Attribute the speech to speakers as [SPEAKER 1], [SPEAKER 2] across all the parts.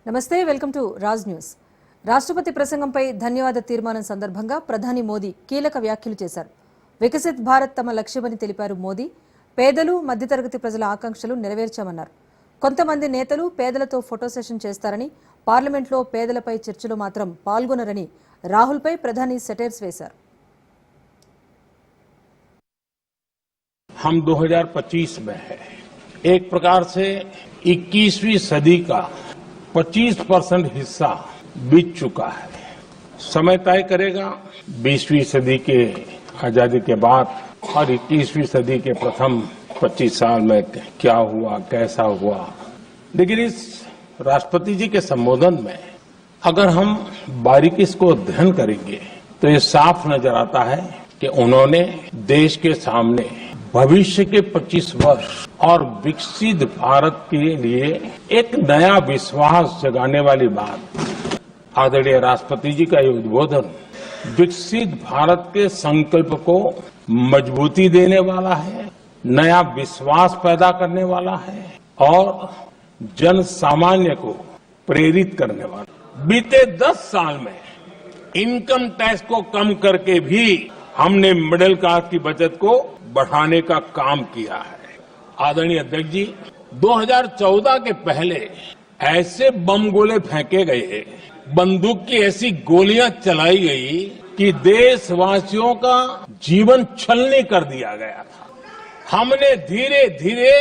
[SPEAKER 1] నమస్తే welcome to Raj news. రాష్ట్రపతి ప్రసంగంపై ధన్యవాద తీర్మానం సందర్భంగా ప్రధాని మోదీ కీలక వ్యాఖ్యలు చేశారు. వికసిత్ భారత్ తమ లక్ష్యమని తెలిపారు మోదీ. పేదలు మధ్యతరగతి ప్రజల ఆకాంక్షలు నెరవేర్చామన్నారు. కొంతమంది నేతలు పేదలతో ఫోటో సెషన్ చేస్తారని, పార్లమెంట్లో పేదలపై చర్చలో మాత్రం పాల్గొనరని రాహుల్పై ప్రధాని సెటైర్స్ వేశారు.
[SPEAKER 2] हम 2025 में है. एक प्रकार से 21वीं सदी का 25% हिस्सा बीत चुका है. समय तय करेगा 20वीं सदी के आजादी के बाद और 21वीं सदी के प्रथम 25 साल में क्या हुआ, कैसा हुआ. लेकिन इस राष्ट्रपति जी के संबोधन में अगर हम बारीकी इसको अध्ययन करेंगे तो ये साफ नजर आता है कि उन्होंने देश के सामने भविष्य के 25 वर्ष और विकसित भारत के लिए एक नया विश्वास जगाने वाली बात. आदरणीय राष्ट्रपति जी का ये उद्बोधन विकसित भारत के संकल्प को मजबूती देने वाला है, नया विश्वास पैदा करने वाला है और जन सामान्य को प्रेरित करने वाला. बीते 10 साल में इनकम टैक्स को कम करके भी हमने मिडिल क्लास की बचत को बढ़ाने का काम किया है. आदरणीय अध्यक्ष जी, 2014 के पहले ऐसे बम गोले फेंके गए, बंदूक की ऐसी गोलियां चलाई गई कि देशवासियों का जीवन छलनी कर दिया गया था. हमने धीरे धीरे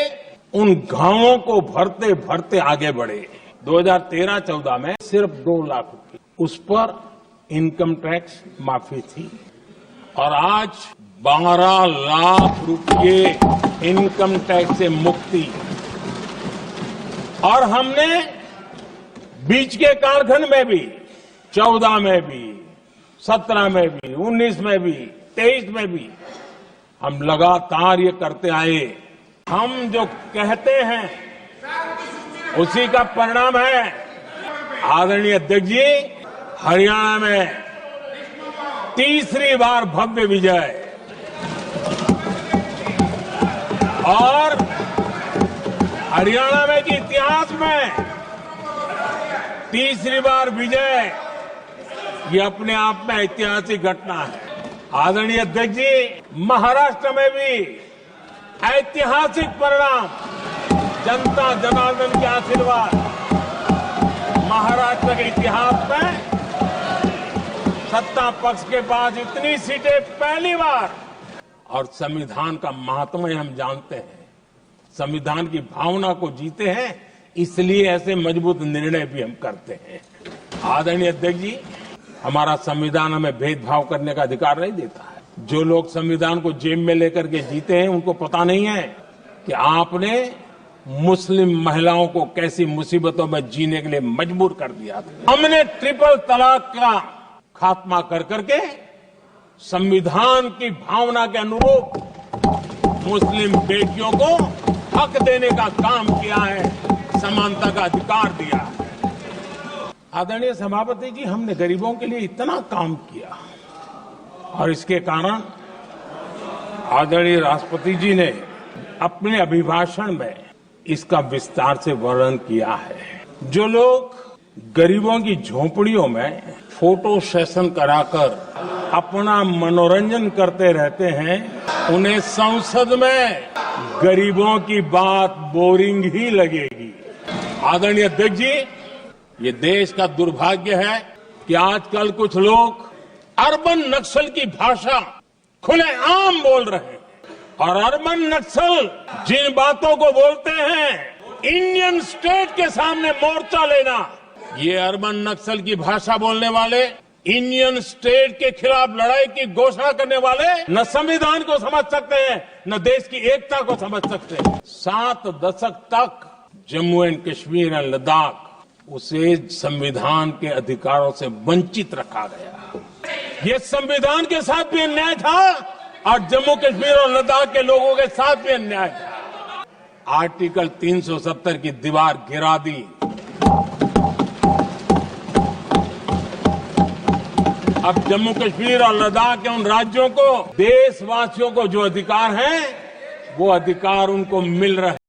[SPEAKER 2] उन घावों को भरते भरते आगे बढ़े. 2013-14 में सिर्फ 2 लाख रुपए उस पर इनकम टैक्स माफी थी और आज 12 लाख रुपए इनकम टैक्स से मुक्ति. और हमने बीच के कालखंड में भी 14 में भी, 17 में भी, 19 में भी, 23 में भी हम लगातार ये करते आए. हम जो कहते हैं उसी का परिणाम है. आदरणीय अध्यक्ष जी, हरियाणा में तीसरी बार भव्य विजय और हरियाणा में के इतिहास में तीसरी बार विजय, ये अपने आप में ऐतिहासिक घटना है. आदरणीय अध्यक्ष जी, महाराष्ट्र में भी ऐतिहासिक परिणाम, जनता जनार्दन के आशीर्वाद. महाराष्ट्र के इतिहास में सत्ता पक्ष के पास इतनी सीटें पहली बार. और संविधान का महात्म्य हम जानते हैं, संविधान की भावना को जीते हैं, इसलिए ऐसे मजबूत निर्णय भी हम करते हैं. आदरणीय अध्यक्ष जी, हमारा संविधान हमें भेदभाव करने का अधिकार नहीं देता है. जो लोग संविधान को जेब में लेकर के जीते हैं उनको पता नहीं है कि आपने मुस्लिम महिलाओं को कैसी मुसीबतों में जीने के लिए मजबूर कर दिया था. हमने ट्रिपल तलाक का खात्मा कर करके संविधान की भावना के अनुरूप मुस्लिम बेटियों को हक देने का काम किया है, समानता का अधिकार दिया है. आदरणीय सभापति जी, हमने गरीबों के लिए इतना काम किया और इसके कारण आदरणीय राष्ट्रपति जी ने अपने अभिभाषण में इसका विस्तार से वर्णन किया है. जो लोग गरीबों की झोपड़ियों में फोटो सेशन कराकर अपना मनोरंजन करते रहते हैं, उन्हें संसद में गरीबों की बात बोरिंग ही लगेगी. आदरणीय अध्यक्ष जी, ये देश का दुर्भाग्य है कि आजकल कुछ लोग अर्बन नक्सल की भाषा खुलेआम बोल रहे हैं. और अर्बन नक्सल जिन बातों को बोलते हैं, इंडियन स्टेट के सामने मोर्चा लेना, ये अर्बन नक्सल की भाषा बोलने वाले, इंडियन स्टेट के खिलाफ लड़ाई की घोषणा करने वाले न संविधान को समझ सकते हैं, न देश की एकता को समझ सकते हैं. 7 दशक तक जम्मू एंड कश्मीर और लद्दाख उसे संविधान के अधिकारों से वंचित रखा गया. ये संविधान के साथ भी अन्याय था और जम्मू कश्मीर और लद्दाख के लोगों के साथ भी अन्याय था. आर्टिकल 370 की दीवार गिरा दी. अब जम्मू कश्मीर और लद्दाख के उन राज्यों को, देशवासियों को जो अधिकार हैं, वो अधिकार उनको मिल रहे हैं.